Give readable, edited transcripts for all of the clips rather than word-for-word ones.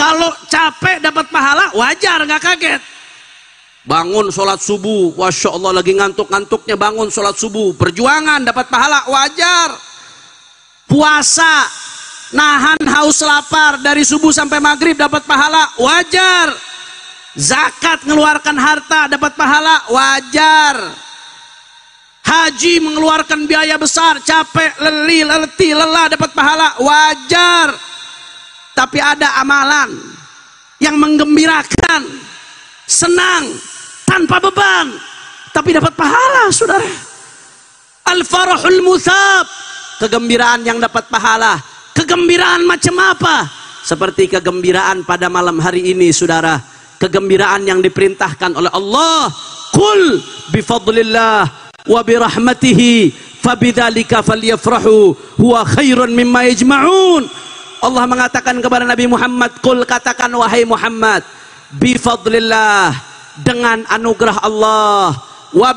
Kalau capek dapat pahala, wajar, nggak kaget. Bangun sholat subuh, Masya Allah lagi ngantuk-ngantuknya bangun sholat subuh, perjuangan dapat pahala, wajar. Puasa, nahan haus lapar dari subuh sampai maghrib dapat pahala, wajar. Zakat mengeluarkan harta dapat pahala, wajar. Haji mengeluarkan biaya besar, capek, letih, lelah dapat pahala, wajar. Tapi ada amalan yang menggembirakan, senang, tanpa beban, tapi dapat pahala, saudara. Al-farahul muthab, kegembiraan yang dapat pahala. Kegembiraan macam apa? Seperti kegembiraan pada malam hari ini, saudara. Kegembiraan yang diperintahkan oleh Allah. Qul bifadlillah wa birahmatihi fabidzalika falyafrahu huwa khairun mimma yajma'un. Allah mengatakan kepada Nabi Muhammad, qul, katakan wahai Muhammad, bifadlillah, dengan anugerah Allah, wa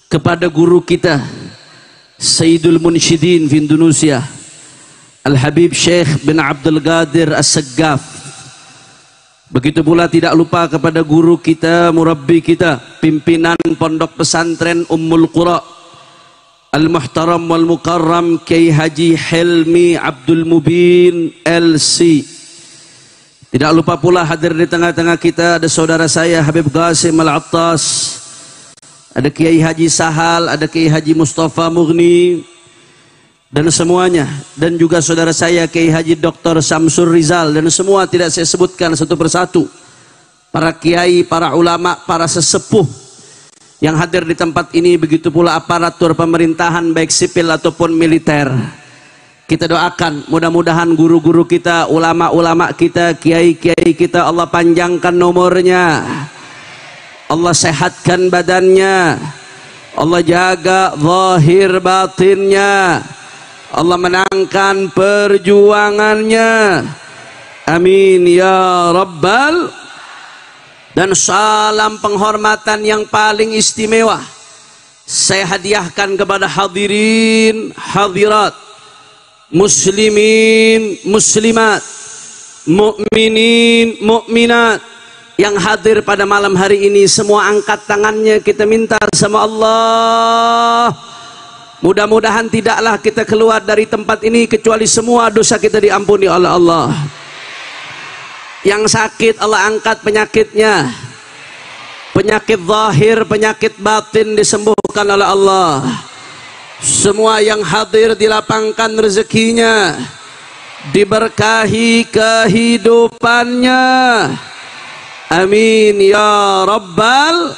kepada guru kita Sayyidul Munsyidin di Indonesia, Al-Habib Syekh bin Abdul Qadir As-Saggaf. Begitu pula tidak lupa kepada guru kita, murabbi kita, pimpinan pondok pesantren Ummul Qura, Al-Muhtaram wal Mukarram Kiai Haji Helmi Abdul Mubin LC. Tidak lupa pula hadir di tengah-tengah kita ada saudara saya Habib Qasim Al-Attas, ada Kiai Haji Sahal, ada Kiai Haji Mustafa Mughni, dan semuanya, dan juga saudara saya Kiai Haji Dr. Samsur Rizal, dan semua tidak saya sebutkan satu persatu, para kiai, para ulama, para sesepuh yang hadir di tempat ini, begitu pula aparatur pemerintahan baik sipil ataupun militer. Kita doakan mudah-mudahan guru-guru kita, ulama-ulama kita, kiai-kiai kita, Allah panjangkan nomornya, Allah sehatkan badannya, Allah jaga zahir batinnya, Allah menangkan perjuangannya, amin ya rabbal. Dan salam penghormatan yang paling istimewa saya hadiahkan kepada hadirin hadirat, muslimin muslimat, mukminin mukminat yang hadir pada malam hari ini. Semua angkat tangannya, kita minta sama Allah, mudah-mudahan tidaklah kita keluar dari tempat ini kecuali semua dosa kita diampuni oleh Allah. Yang sakit Allah angkat penyakitnya, penyakit zahir, penyakit batin disembuhkan oleh Allah. Semua yang hadir dilapangkan rezekinya, diberkahi kehidupannya, amin ya rabbal.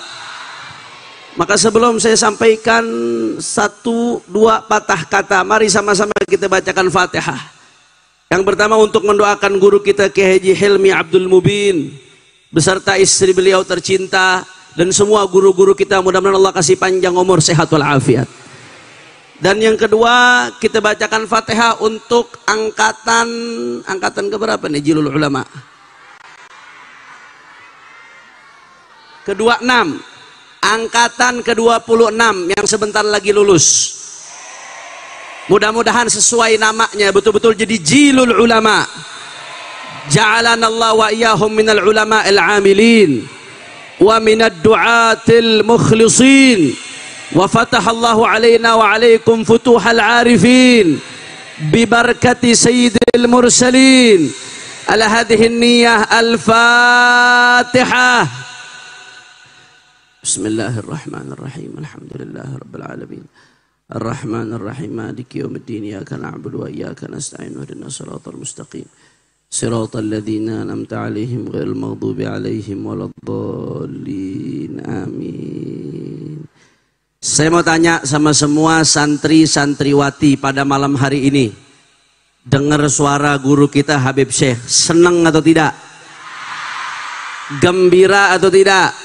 Maka sebelum saya sampaikan satu dua patah kata, mari sama-sama kita bacakan Fatihah. Yang pertama untuk mendoakan guru kita Kiai Haji Helmi Abdul Mubin beserta istri beliau tercinta dan semua guru-guru kita, mudah-mudahan Allah kasih panjang umur, sehat walafiat. Dan yang kedua kita bacakan Fatihah untuk angkatan keberapa nih Jilul Ulama? Ke-26, angkatan ke-26 yang sebentar lagi lulus. Mudah-mudahan sesuai namanya, betul-betul jadi Jilul Ulama. Ja'alanallahu wa iyyahum minal ulama al-amilin. wa minad du'atil mukhlisin, wa fatahallahu alaina wa alaikum futuhal arifin bi barakati sayyidil mursalin. Ala hadhihi niyyah al-Fatihah. Bismillahirrahmanirrahim. Alhamdulillahirabbil alamin. Ar-Rahmanir-Rahim. Maliki yaumiddin. Iyyaka na'budu wa iyyaka nasta'in. Ihdinas siratal mustaqim. Siratal ladzina an'amta 'alaihim ghairil maghdubi 'alaihim waladdallin. Amin. Saya mau tanya sama semua santri-santriwati pada malam hari ini. Dengar suara guru kita Habib Syekh, senang atau tidak? Gembira atau tidak?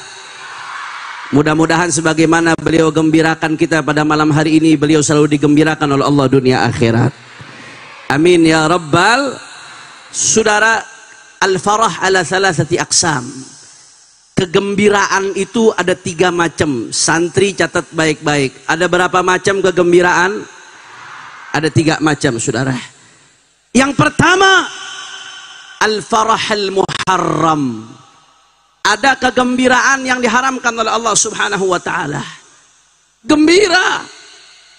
Mudah-mudahan sebagaimana beliau gembirakan kita pada malam hari ini, beliau selalu digembirakan oleh Allah dunia akhirat. Amin ya rabbal. Saudara, al-farah ala thalathati aqsam. Kegembiraan itu ada 3 macam. Santri catat baik-baik. Ada berapa macam kegembiraan? Ada 3 macam, saudara. Yang pertama, al-farahul muharram. Ada kegembiraan yang diharamkan oleh Allah Subhanahu wa taala. Gembira,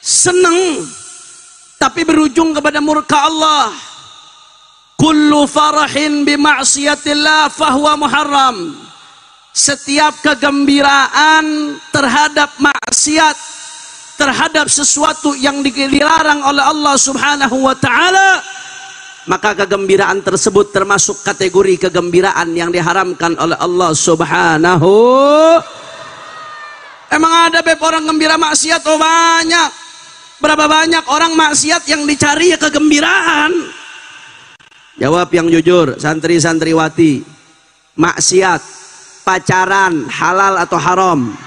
senang, tapi berujung kepada murka Allah. Kullu farahin bi ma'siyatillah fahuwa muharram. Setiap kegembiraan terhadap maksiat, terhadap sesuatu yang dilarang oleh Allah Subhanahu wa taala, maka kegembiraan tersebut termasuk kategori kegembiraan yang diharamkan oleh Allah Subhanahu. Emang ada beb orang gembira maksiat? Oh banyak. Berapa banyak orang maksiat yang dicari ya kegembiraan? Jawab yang jujur, santri-santriwati. Maksiat, pacaran, halal atau haram?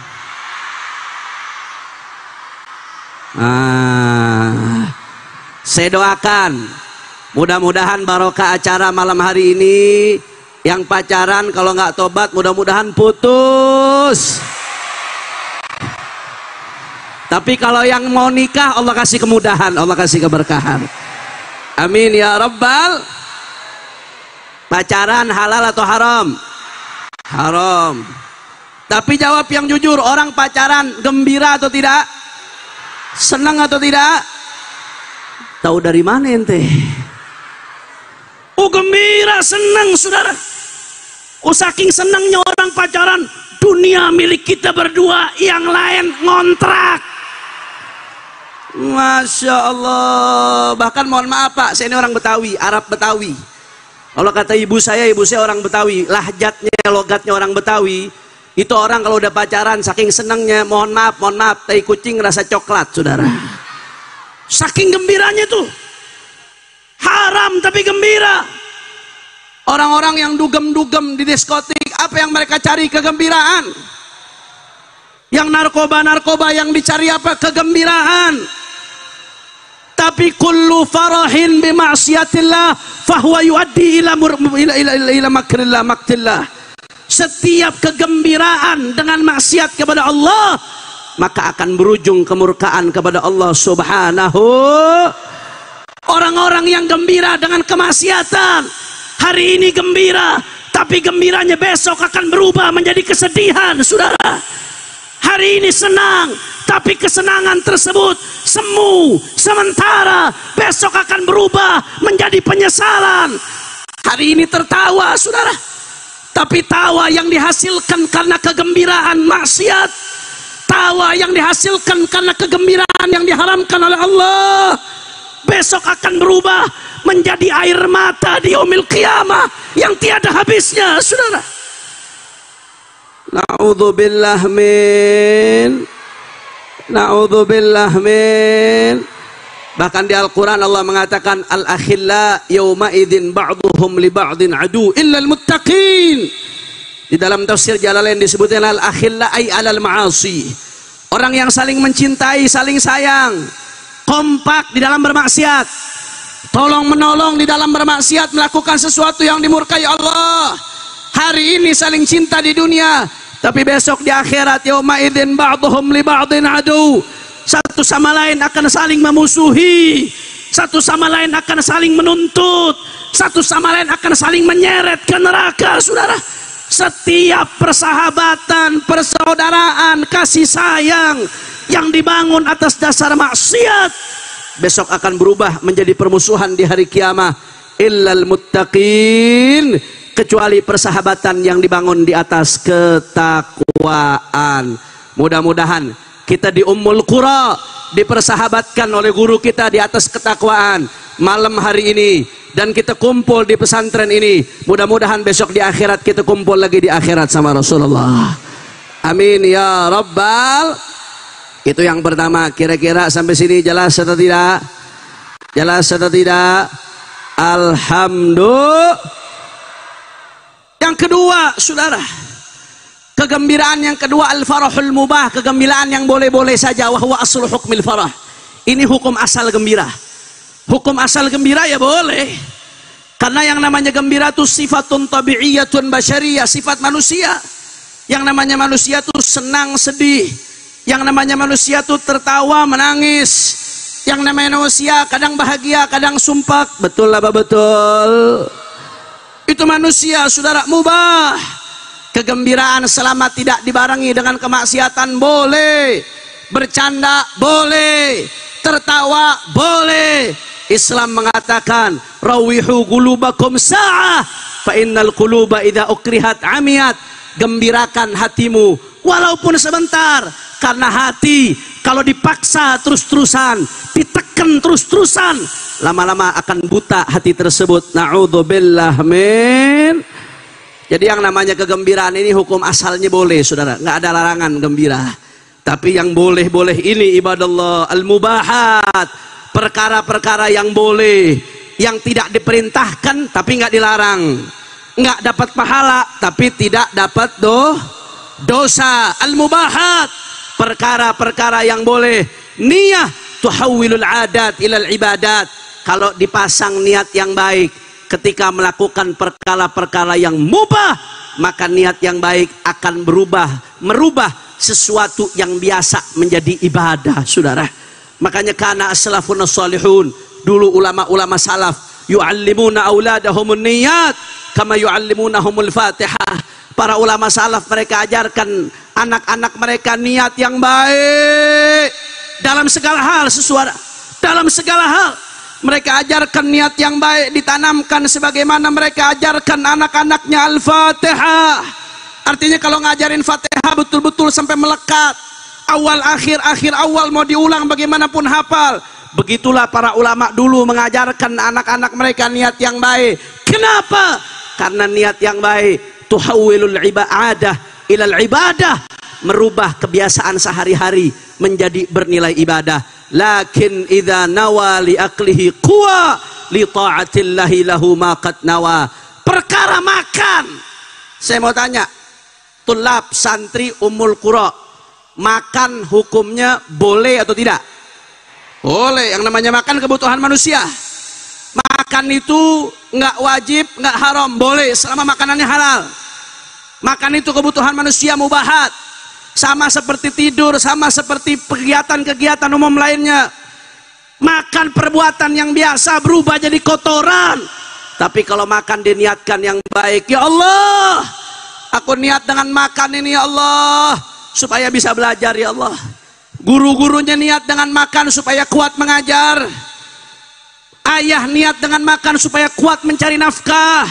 Saya doakan, mudah-mudahan barokah acara malam hari ini. Yang pacaran kalau nggak tobat mudah-mudahan putus. Tapi kalau yang mau nikah, Allah kasih kemudahan, Allah kasih keberkahan. Amin ya rabbal. Pacaran halal atau haram? Haram. Tapi jawab yang jujur, orang pacaran gembira atau tidak? Senang atau tidak? Tahu dari mana ente? Oh gembira, senang saudara. Oh saking senangnya orang pacaran, dunia milik kita berdua, yang lain ngontrak. Masya Allah. Bahkan mohon maaf Pak, saya ini orang Betawi, Arab Betawi. Kalau kata ibu saya orang Betawi, lahjatnya, logatnya orang Betawi. Itu orang kalau udah pacaran saking senangnya, mohon maaf, tai kucing rasa coklat, saudara. Saking gembiranya tuh. Haram tapi gembira. Orang-orang yang dugem-dugem di diskotik, apa yang mereka cari? Kegembiraan. Yang narkoba yang dicari apa? Kegembiraan. Tapi kullu farahin bi ma'siyatillah fahuwa yuaddi ila maktillah. Setiap kegembiraan dengan maksiat kepada Allah, maka akan berujung kemurkaan kepada Allah Subhanahu. Orang-orang yang gembira dengan kemaksiatan, hari ini gembira, tapi gembiranya besok akan berubah menjadi kesedihan, saudara. Hari ini senang, tapi kesenangan tersebut semu sementara, besok akan berubah menjadi penyesalan. Hari ini tertawa, saudara, tapi tawa yang dihasilkan karena kegembiraan maksiat, tawa yang dihasilkan karena kegembiraan yang diharamkan oleh Allah, besok akan berubah menjadi air mata di yaumil qiyamah yang tiada habisnya, saudara. Na'udzubillah min. Bahkan di Al-Quran Allah mengatakan al-akhilla yawma idzin ba'duhum li ba'din adu illa al-muttaqin. Di dalam tafsir Jalalain disebutkan al-akhilla ay alal ma'asi. Orang yang saling mencintai, saling sayang, kompak di dalam bermaksiat, tolong menolong di dalam bermaksiat, melakukan sesuatu yang dimurkai Allah. Hari ini saling cinta di dunia, tapi besok di akhirat yauma idzin ba'dhum li ba'din adu. Satu sama lain akan saling memusuhi, satu sama lain akan saling menuntut, satu sama lain akan saling menyeret ke neraka, saudara. Setiap persahabatan, persaudaraan, kasih sayang yang dibangun atas dasar maksiat besok akan berubah menjadi permusuhan di hari kiamat. Illal muttaqin, kecuali persahabatan yang dibangun di atas ketakwaan. Mudah-mudahan kita di Ummul Qura dipersahabatkan oleh guru kita di atas ketakwaan malam hari ini, dan kita kumpul di pesantren ini. Mudah-mudahan besok di akhirat kita kumpul lagi di akhirat sama Rasulullah. Amin ya rabbal. Itu yang pertama. Kira-kira sampai sini jelas atau tidak? Jelas atau tidak? Alhamdulillah. Yang kedua, saudara, kegembiraan yang kedua, al-farahul mubah, kegembiraan yang boleh-boleh saja. Wa huwa aslu hukmil farah. Ini hukum asal gembira. Hukum asal gembira ya boleh. Karena yang namanya gembira itu sifatun tabi'iyatun basyariyah, sifat manusia. Yang namanya manusia itu senang sedih. Yang namanya manusia itu tertawa menangis. Yang namanya manusia kadang bahagia, kadang sumpak. Betul apa betul? Itu manusia, saudara, mubah. Kegembiraan selama tidak dibarengi dengan kemaksiatan boleh. Bercanda boleh. Tertawa boleh. Islam mengatakan rawihu qulubakum sa'ah fa innal quluba idza ukrihat amiyat. Gembirakan hatimu walaupun sebentar, karena hati kalau dipaksa terus-terusan, ditekan terus-terusan, lama-lama akan buta hati tersebut. Na'udzubillah min. Jadi yang namanya kegembiraan ini hukum asalnya boleh, saudara, nggak ada larangan gembira. Tapi yang boleh-boleh ini ibadallah al-mubahat, perkara-perkara yang boleh, yang tidak diperintahkan tapi nggak dilarang, nggak dapat pahala tapi tidak dapat dosa. Al-mubahat, perkara-perkara yang boleh. Niyah tuhawwilul adat ilal ibadat. Kalau dipasang niat yang baik ketika melakukan perkara-perkara yang mubah, maka niat yang baik akan merubah sesuatu yang biasa menjadi ibadah, saudara. Makanya kana as-salafun as-salihun, dulu ulama-ulama salaf, yu'allimuna auladahum niyat kama yu'allimunahumul Fatihah. Para ulama salaf mereka ajarkan anak-anak mereka niat yang baik dalam segala hal, sesuatu dalam segala hal. Mereka ajarkan niat yang baik, ditanamkan sebagaimana mereka ajarkan anak-anaknya Al-Fatihah. Artinya kalau ngajarin Fatihah betul-betul sampai melekat, awal akhir, akhir awal, mau diulang bagaimanapun hafal. Begitulah para ulama dulu mengajarkan anak-anak mereka niat yang baik. Kenapa? Karena niat yang baik tuhawwilul ibadah ilal ibadah, merubah kebiasaan sehari-hari menjadi bernilai ibadah. Lakin idza nawa li aqlihi quwa li ta'atillahi lahu ma qad nawa. Perkara makan, saya mau tanya, tulab santri Ummul Qura, makan hukumnya boleh atau tidak? Boleh. Yang namanya makan kebutuhan manusia. Makan itu nggak wajib, nggak haram, boleh selama makanannya halal. Makan itu kebutuhan manusia mubahat. Sama seperti tidur, sama seperti kegiatan-kegiatan umum lainnya. Makan perbuatan yang biasa berubah jadi kotoran. Tapi kalau makan diniatkan yang baik, ya Allah, aku niat dengan makan ini ya Allah supaya bisa belajar ya Allah. Guru-gurunya niat dengan makan supaya kuat mengajar. Ayah niat dengan makan supaya kuat mencari nafkah.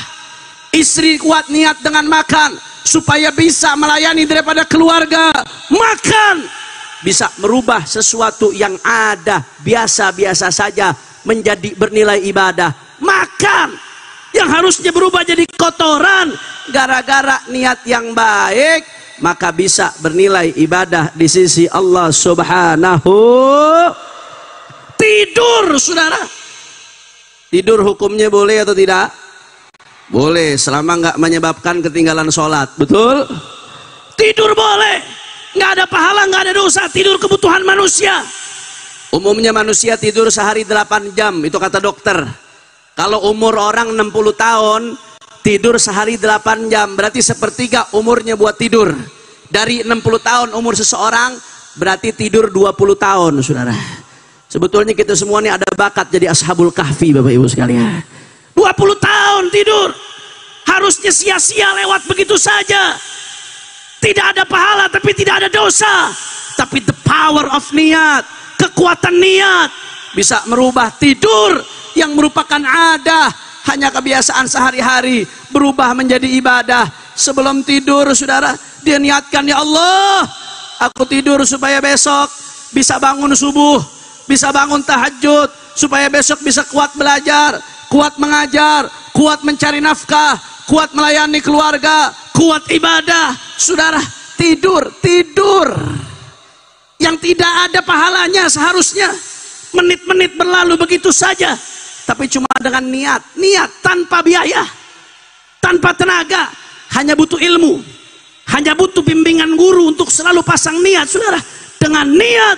Istri kuat niat dengan makan supaya bisa melayani daripada keluarga. Makan bisa merubah sesuatu yang ada biasa-biasa saja menjadi bernilai ibadah. Makan yang harusnya berubah jadi kotoran gara-gara niat yang baik, maka bisa bernilai ibadah di sisi Allah Subhanahu. Tidur, saudara, tidur hukumnya boleh atau tidak? Boleh selama nggak menyebabkan ketinggalan sholat. Betul? Tidur boleh, nggak ada pahala, nggak ada dosa. Tidur kebutuhan manusia. Umumnya manusia tidur sehari 8 jam, itu kata dokter. Kalau umur orang 60 tahun, tidur sehari 8 jam, berarti sepertiga umurnya buat tidur. Dari 60 tahun umur seseorang, berarti tidur 20 tahun, saudara. Sebetulnya kita semua ini ada bakat jadi ashabul kahfi, Bapak Ibu sekalian. 20 tahun tidur. harusnya sia-sia lewat begitu saja. Tidak ada pahala tapi tidak ada dosa. Tapi the power of niat, kekuatan niat bisa merubah tidur yang merupakan adah, hanya kebiasaan sehari-hari, berubah menjadi ibadah. Sebelum tidur saudara, dia niatkan, ya Allah, aku tidur supaya besok bisa bangun subuh, bisa bangun tahajud, supaya besok bisa kuat belajar, kuat mengajar, kuat mencari nafkah, kuat melayani keluarga, kuat ibadah. Saudara, tidur yang tidak ada pahalanya seharusnya. Menit-menit berlalu begitu saja, tapi cuma dengan niat tanpa biaya, tanpa tenaga, hanya butuh ilmu, hanya butuh bimbingan guru untuk selalu pasang niat. Saudara, dengan niat,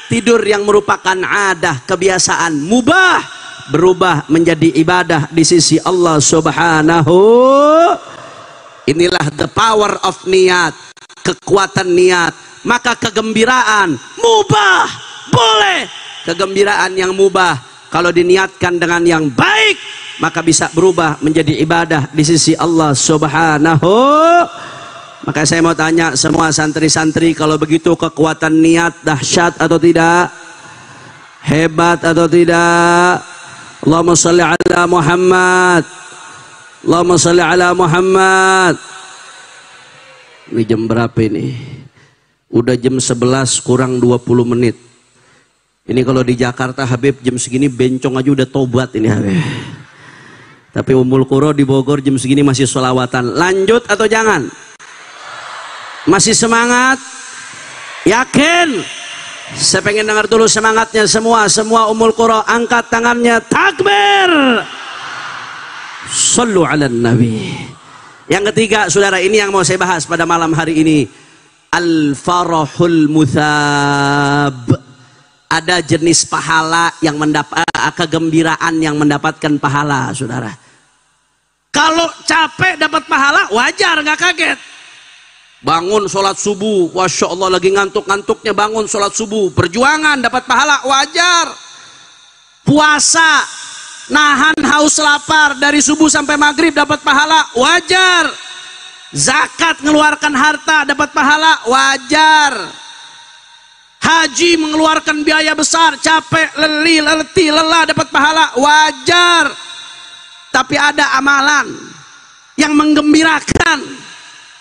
tidur yang merupakan adah, kebiasaan mubah, berubah menjadi ibadah di sisi Allah Subhanahu. Inilah the power of niat, kekuatan niat. Maka kegembiraan mubah boleh, kegembiraan yang mubah kalau diniatkan dengan yang baik maka bisa berubah menjadi ibadah di sisi Allah Subhanahu. Maka saya mau tanya semua santri-santri, kalau begitu kekuatan niat dahsyat atau tidak? Hebat atau tidak? Allahumma shalli ala Muhammad. Allahumma shalli ala Muhammad. Ini jam berapa ini? Udah jam 11 kurang 20 menit. Ini kalau di Jakarta Habib jam segini bencong aja udah tobat ini Habib. Tapi Ummul Qura di Bogor jam segini masih sholawatan. Lanjut atau jangan? Masih semangat? Yakin? Saya pengen dengar dulu semangatnya semua Ummul Qura angkat tangannya, takbir. Shallu ala Nabi. Yang ketiga saudara, ini yang mau saya bahas pada malam hari ini. Al-farahul muthab. Ada jenis pahala yang mendapat, kegembiraan yang mendapatkan pahala saudara. Kalau capek dapat pahala wajar, nggak kaget. Bangun sholat subuh, Masya Allah lagi ngantuk-ngantuknya bangun sholat subuh, perjuangan dapat pahala wajar. Puasa, nahan haus lapar dari subuh sampai maghrib dapat pahala wajar. Zakat, mengeluarkan harta dapat pahala wajar. Haji, mengeluarkan biaya besar, capek, letih, lelah dapat pahala wajar. Tapi ada amalan yang menggembirakan,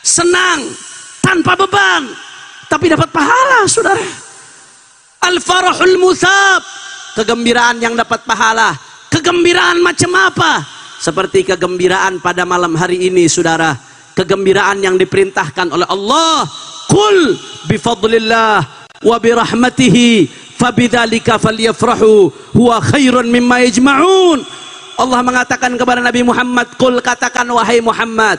senang, tanpa beban, tapi dapat pahala saudara. Al-farahul muthab, kegembiraan yang dapat pahala. Kegembiraan macam apa? Seperti kegembiraan pada malam hari ini saudara, kegembiraan yang diperintahkan oleh Allah. Qul bifadlillah wa birahmatihi fabidzalika falyafrahu huwa khairun mimma yajma'un. Allah mengatakan kepada Nabi Muhammad, qul, katakan wahai Muhammad,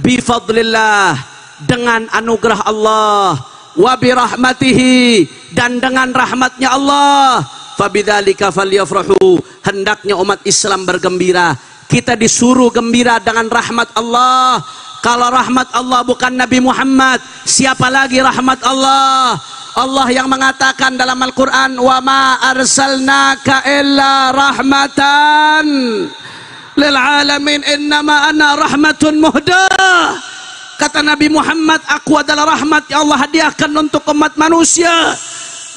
bifadlillah, dengan anugerah Allah, wa birahmatihi, dan dengan rahmatnya Allah, fabidzalika falyafrahu, hendaknya umat Islam bergembira. Kita disuruh gembira dengan rahmat Allah. Kalau rahmat Allah bukan Nabi Muhammad, siapa lagi rahmat Allah? Allah yang mengatakan dalam Al-Quran, wa ma arsalnaka illa rahmatan lil alamin innama ana rahmatun muhdah. Kata Nabi Muhammad, aku adalah rahmat yang Allah hadiahkan untuk umat manusia.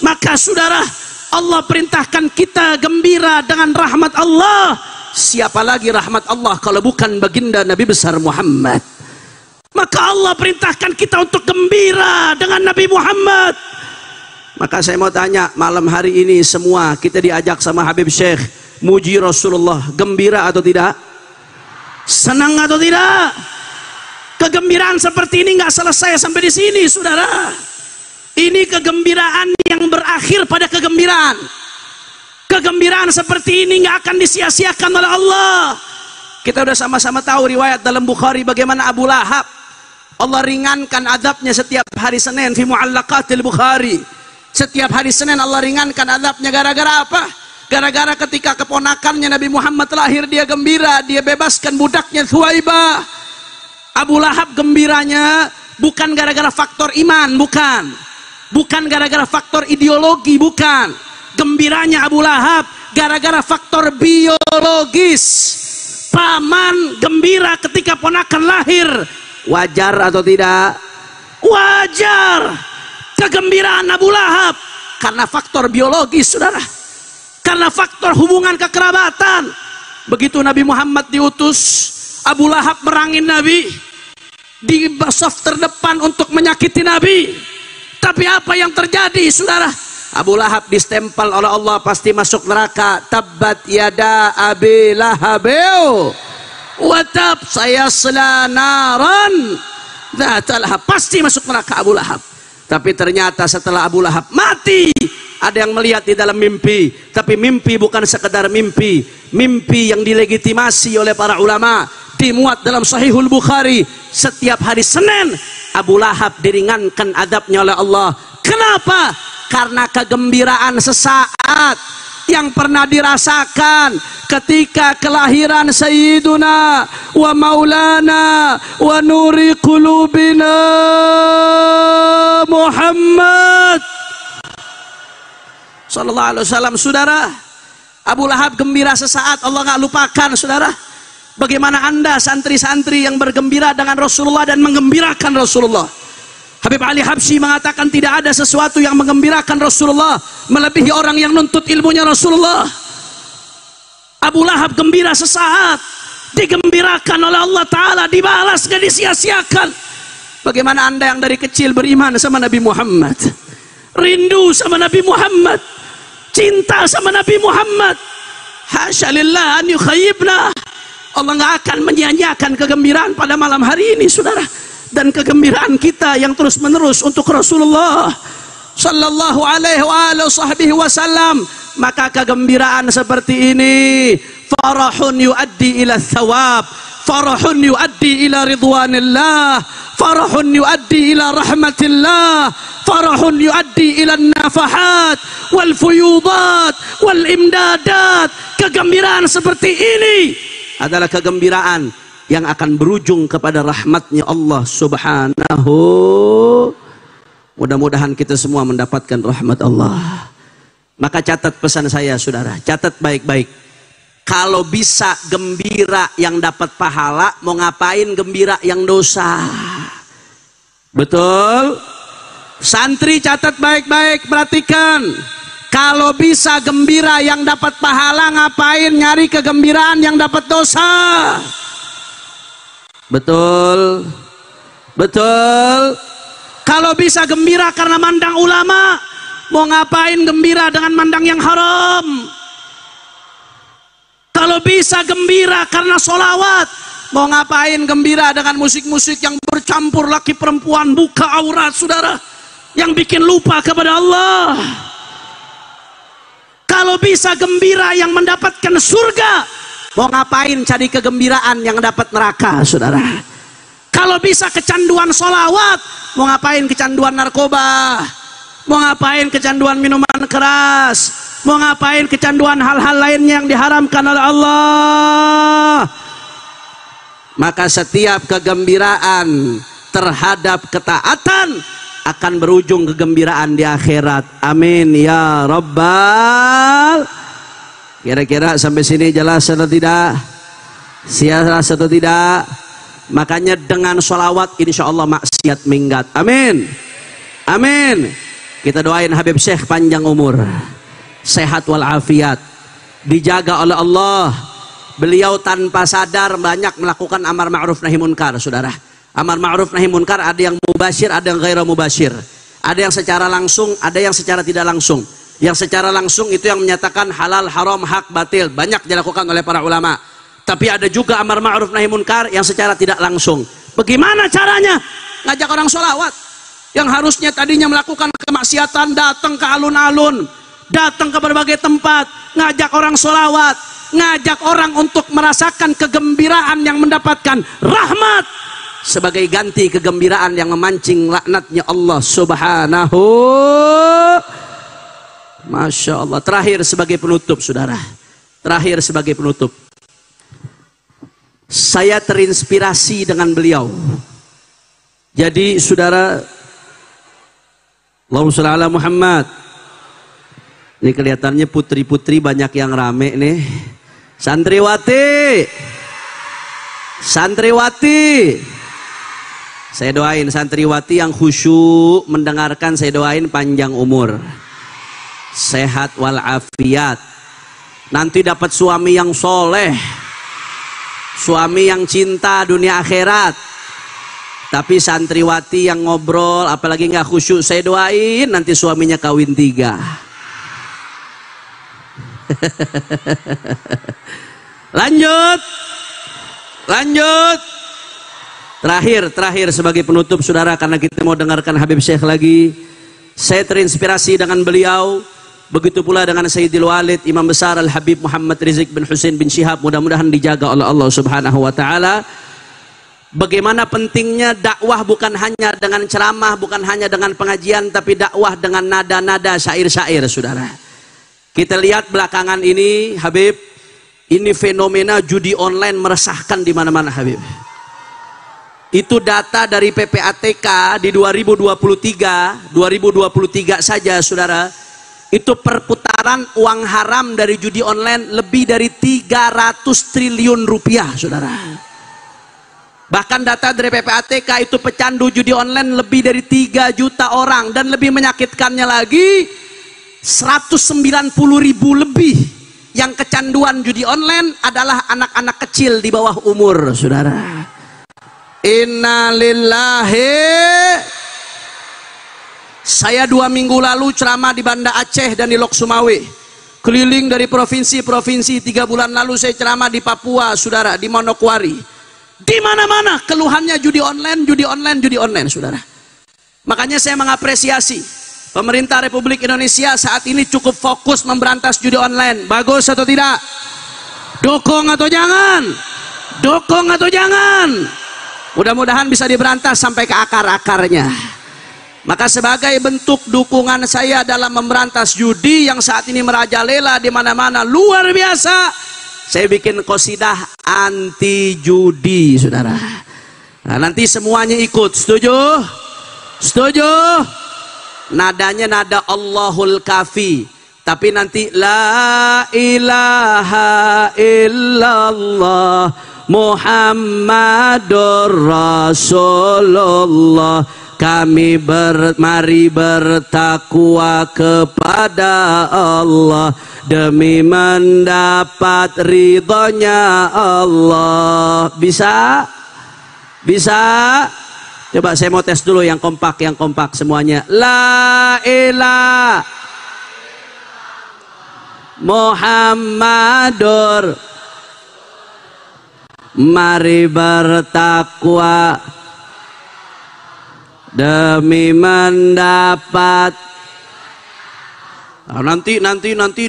Maka saudara, Allah perintahkan kita gembira dengan rahmat Allah. Siapa lagi rahmat Allah kalau bukan baginda Nabi besar Muhammad? Maka Allah perintahkan kita untuk gembira dengan Nabi Muhammad. Maka saya mau tanya malam hari ini semua, kita diajak sama Habib Syekh muji Rasulullah, gembira atau tidak? Senang atau tidak? Kegembiraan seperti ini nggak selesai sampai di sini saudara. Ini kegembiraan yang berakhir pada kegembiraan. Kegembiraan seperti ini nggak akan disia-siakan oleh Allah. Kita udah sama-sama tahu riwayat dalam Bukhari bagaimana Abu Lahab, Allah ringankan azabnya setiap hari Senin. Fi mu'allaqatil Bukhari, setiap hari Senin Allah ringankan azabnya. Gara-gara apa? Gara-gara ketika keponakannya Nabi Muhammad lahir, dia gembira, dia bebaskan budaknya Thuwaibah. Abu Lahab gembiranya bukan gara-gara faktor iman, bukan gara-gara faktor ideologi, bukan. Gembiranya Abu Lahab gara-gara faktor biologis. paman gembira ketika ponakan lahir. Wajar atau tidak? Wajar. Kegembiraan Abu Lahab karena faktor biologis, saudara, karena faktor hubungan kekerabatan. Begitu Nabi Muhammad diutus, Abu Lahab merangin Nabi di saf terdepan untuk menyakiti Nabi. Tapi apa yang terjadi, saudara? Abu Lahab distempel oleh Allah pasti masuk neraka. Tabbat yada abi lahabil wa tab, sayasla naran dzatal lahab, pasti masuk neraka Abu Lahab. Tapi ternyata setelah Abu Lahab mati, ada yang melihat di dalam mimpi. Tapi mimpi bukan sekedar mimpi, mimpi yang dilegitimasi oleh para ulama, dimuat dalam Sahihul Bukhari. Setiap hari Senin Abu Lahab diringankan adabnya oleh Allah. Kenapa? Karena kegembiraan sesaat yang pernah dirasakan ketika kelahiran Sayyiduna wa Maulana wa nuri qulubina Muhammad sallallahu alaihi wasallam. Saudara, Abu Lahab gembira sesaat, Allah nggak lupakan, saudara. Bagaimana Anda santri-santri yang bergembira dengan Rasulullah dan menggembirakan Rasulullah? Habib Ali Habsyi mengatakan tidak ada sesuatu yang menggembirakan Rasulullah melebihi orang yang nuntut ilmunya Rasulullah. Abu Lahab gembira sesaat, digembirakan oleh Allah Ta'ala, dibalas, gak disia-siakan. Bagaimana Anda yang dari kecil beriman sama Nabi Muhammad, rindu sama Nabi Muhammad, cinta sama Nabi Muhammad, hasya lillah an yukhayibna, Allah gak akan menyia-nyiakan kegembiraan pada malam hari ini, saudara. Dan kegembiraan kita yang terus menerus untuk Rasulullah sallallahu alaihi wasallam. Maka kegembiraan seperti ini, farahun yuaddi ila thawab, farahun yuaddi ila ridwanillah, farahun yuaddi ila rahmatillah, farahun yuaddi ila nafahat wal fuyudat wal imdadat. Kegembiraan seperti ini adalah kegembiraan yang akan berujung kepada rahmatnya Allah subhanahu. Mudah-mudahan kita semua mendapatkan rahmat Allah. Maka catat pesan saya, saudara, catat baik-baik. Kalau bisa gembira yang dapat pahala, mau ngapain gembira yang dosa? Betul? Santri catat baik-baik, perhatikan. Kalau bisa gembira yang dapat pahala, ngapain nyari kegembiraan yang dapat dosa? Betul, betul. Kalau bisa gembira karena mandang ulama, mau ngapain gembira dengan mandang yang haram? Kalau bisa gembira karena solawat, mau ngapain gembira dengan musik-musik yang bercampur laki perempuan, buka aurat, saudara, yang bikin lupa kepada Allah. Kalau bisa gembira yang mendapatkan surga, mau ngapain cari kegembiraan yang dapat neraka, saudara? Kalau bisa kecanduan solawat, mau ngapain kecanduan narkoba? Mau ngapain kecanduan minuman keras? Mau ngapain kecanduan hal-hal lainnya yang diharamkan oleh Allah? Maka setiap kegembiraan terhadap ketaatan akan berujung kegembiraan di akhirat. Amin ya rabbal. Kira-kira sampai sini jelas atau tidak? Jelas atau tidak? Makanya dengan sholawat insya Allah maksiat minggat. Amin, amin. Kita doain Habib Syekh panjang umur, sehat walafiat, dijaga oleh Allah. Beliau tanpa sadar banyak melakukan amar ma'ruf nahi munkar, saudara. Amar ma'ruf nahi munkar ada yang mubashir, ada yang ghaira mubashir. Ada yang secara langsung, ada yang secara tidak langsung. Yang secara langsung itu yang menyatakan halal, haram, hak, batil, banyak dilakukan oleh para ulama. Tapi ada juga amar ma'ruf nahi munkar yang secara tidak langsung. Bagaimana caranya? Ngajak orang sholawat yang harusnya tadinya melakukan kemaksiatan, datang ke alun-alun, datang ke berbagai tempat, ngajak orang sholawat, ngajak orang untuk merasakan kegembiraan yang mendapatkan rahmat sebagai ganti kegembiraan yang memancing laknatnya Allah subhanahu. Masya Allah. Terakhir sebagai penutup, saudara, terakhir sebagai penutup, saya terinspirasi dengan beliau. Jadi saudara, Allahumma sholli ala Muhammad. Ini kelihatannya putri-putri banyak yang rame nih. Santriwati, Santriwati, saya doain santriwati yang khusyuk mendengarkan, saya doain panjang umur, sehat walafiat, nanti dapat suami yang soleh, suami yang cinta dunia akhirat. Tapi santriwati yang ngobrol apalagi nggak khusyuk, saya doain nanti suaminya kawin 3. Lanjut. Terakhir sebagai penutup saudara, karena kita mau dengarkan Habib Syekh lagi. Saya terinspirasi dengan beliau, begitu pula dengan Sayyidil Walid Imam Besar Al-Habib Muhammad Rizik bin Husain bin Syihab, mudah-mudahan dijaga oleh Allah Subhanahu wa taala. Bagaimana pentingnya dakwah, bukan hanya dengan ceramah, bukan hanya dengan pengajian, tapi dakwah dengan nada-nada syair-syair saudara. Kita lihat belakangan ini Habib, ini fenomena judi online meresahkan di mana-mana Habib. Itu data dari PPATK di 2023 saja saudara. Itu perputaran uang haram dari judi online lebih dari 300 triliun rupiah saudara. Bahkan data dari PPATK itu pecandu judi online lebih dari 3 juta orang. Dan lebih menyakitkannya lagi, 190.000 lebih yang kecanduan judi online adalah anak-anak kecil di bawah umur saudara. Innalillahi. Saya 2 minggu lalu ceramah di Banda Aceh dan di Lok Sumawe, keliling dari provinsi-provinsi. 3 bulan lalu saya ceramah di Papua saudara, di Manokwari. Di mana-mana keluhannya judi online saudara. Makanya saya mengapresiasi pemerintah Republik Indonesia saat ini cukup fokus memberantas judi online. Bagus atau tidak? Dukung atau jangan? Mudah-mudahan bisa diberantas sampai ke akar-akarnya. Maka sebagai bentuk dukungan saya dalam memberantas judi yang saat ini merajalela di mana-mana luar biasa, saya bikin qasidah anti judi saudara. Nah, nanti semuanya ikut, setuju? Nadanya nada Allahul Kafi, tapi nanti la ilaha illallah Muhammadur Rasulullah. Kami mari bertakwa kepada Allah demi mendapat ridhonya Allah. Bisa? Coba saya mau tes dulu yang kompak semuanya. La ilaha Muhammadur. Mari bertakwa demi mendapat. Nah, nanti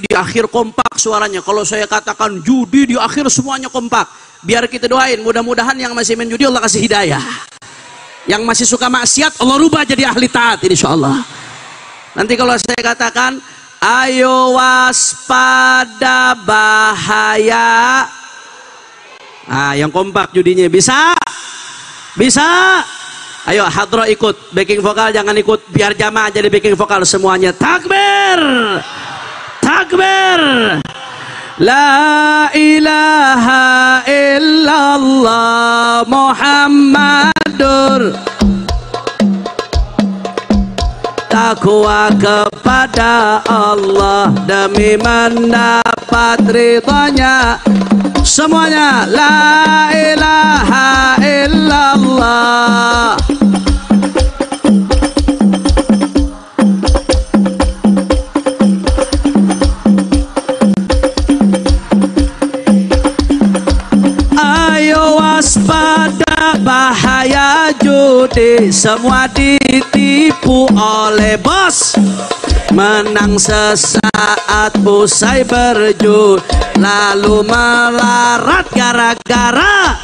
di akhir kompak suaranya. Kalau saya katakan judi di akhir semuanya kompak. Biar kita doain, mudah-mudahan yang masih main judi Allah kasih hidayah. Yang masih suka maksiat Allah rubah jadi ahli taat insyaallah. Nanti kalau saya katakan ayo waspada bahaya. Nah, yang kompak judinya bisa? Ayo hadroh ikut, backing vokal jangan ikut, biar jamaah jadi backing vokal semuanya. Takbir. La ilaha illallah Muhammadur. Takwa kepada Allah demi mendapat ridhonya. Semuanya la ilaha illallah. Ayo waspada bahaya judi, semua ditipu oleh bos. Menang sesaat usai berjudi, lalu melarat gara-gara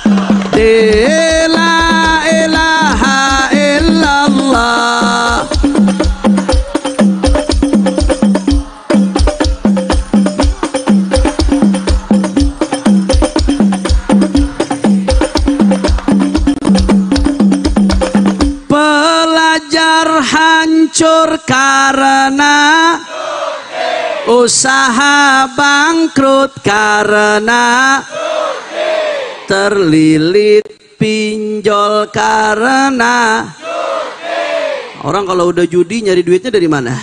la ilaha illallah. Pelajar hancur karena usaha bangkrut karena terlilit pinjol karena orang kalau udah judi nyari duitnya dari mana?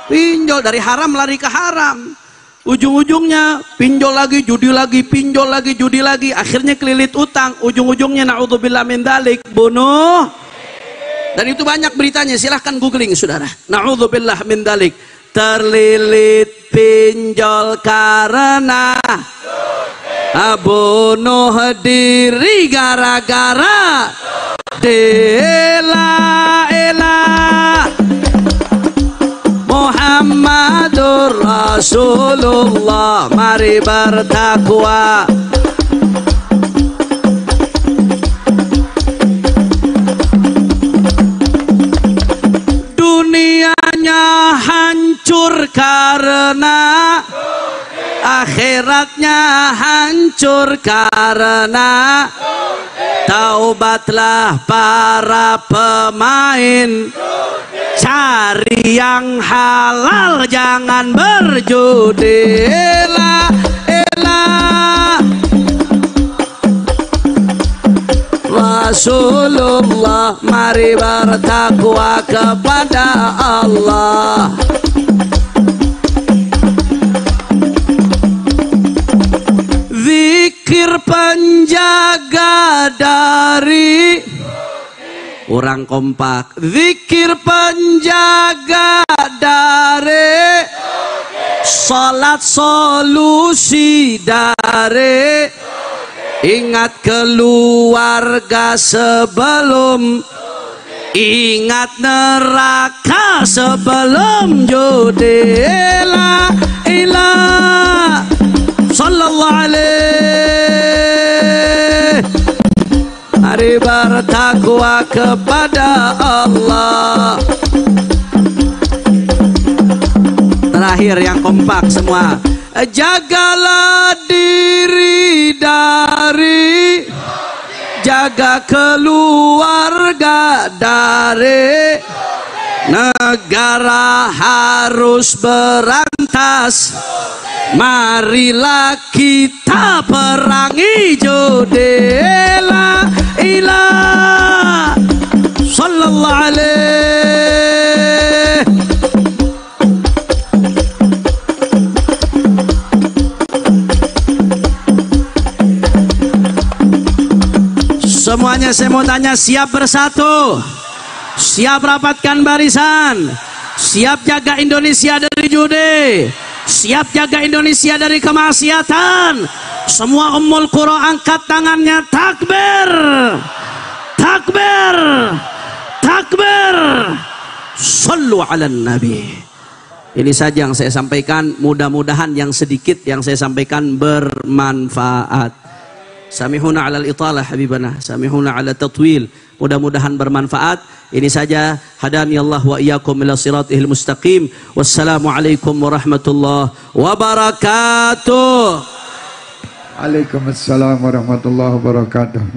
Pinjol, dari haram lari ke haram. Ujung-ujungnya pinjol lagi, judi lagi, pinjol lagi, judi lagi, akhirnya kelilit utang. Ujung-ujungnya na'udzubillah min dzalik, bunuh. Dan itu banyak beritanya, silahkan googling saudara. Na'udzubillah min dzalik, terlilit pinjol karena bunuh diri gara-gara la Muhammadur Rasulullah, mari bertakwa. Dunianya hancur karena akhiratnya hancur karena taubatlah para pemain. Cari yang halal, jangan berjudi. Rasulullah, mari bertakwa kepada Allah. Zikir penjaga dari orang kompak, zikir penjaga dari salat, solusi dari ingat keluarga sebelum, ingat neraka sebelum judi. La ilaha sallallahu alaihi. Mari bertakwa kepada Allah. Terakhir yang kompak semua, jagalah diri dari, jaga keluarga dari, negara harus berantas. Marilah kita perangi judi. La ilaha sallallahu alaihi. Semuanya saya mau tanya, siap bersatu? Siap rapatkan barisan? Siap jaga Indonesia dari judi? Siap jaga Indonesia dari kemaksiatan? Semua Ummul Qura angkat tangannya, takbir, takbir, takbir. Sallu ala nabi. Ini saja yang saya sampaikan, mudah-mudahan yang sedikit yang saya sampaikan bermanfaat. Samihuna ala al-italah habibana, samihuna ala tatwil. Mudah-mudahan bermanfaat. Ini saja, hadani Allah wa iyyakum ila siratil mustaqim. Wassalamualaikum warahmatullahi wabarakatuh. Waalaikumsalam warahmatullahi wabarakatuh.